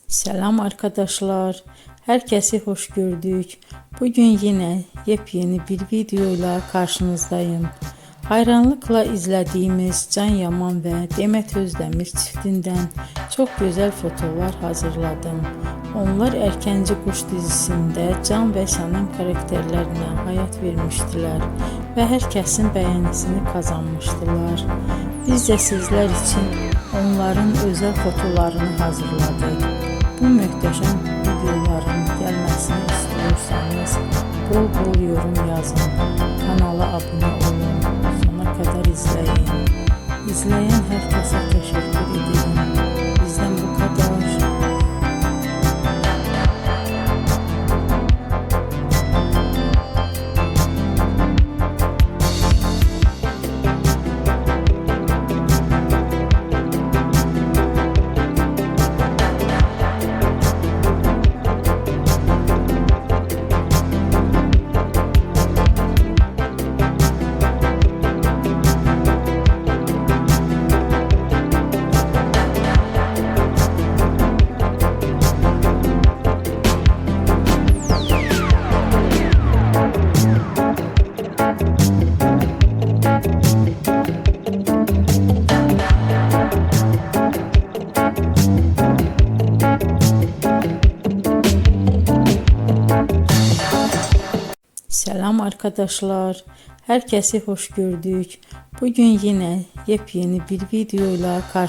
Selam arkadaşlar. Herkesi hoş gördük. Bugün yine yepyeni bir videoyla karşınızdayım. Hayranlıkla izlediğimiz Can Yaman ve Demet Özdemir çiftinden çok güzel fotolar hazırladım. Onlar Erkenci Kuş dizisinde Can ve Sənem karakterlerine hayat vermiştiler ve herkesin beğenisini kazanmıştılar. Biz de sizler için onların özel fotolarını hazırladık. Bu muhteşem videoların gelmesini istiyorsanız bol bol yorum yazın, kanala abone olun, sona kadar izleyin. İzleyen herkese teşekkür ederim. Bizden bu kadar. Selam arkadaşlar. Herkesi hoş gördük. Bugün yine yepyeni bir videoyla karşınızdayım.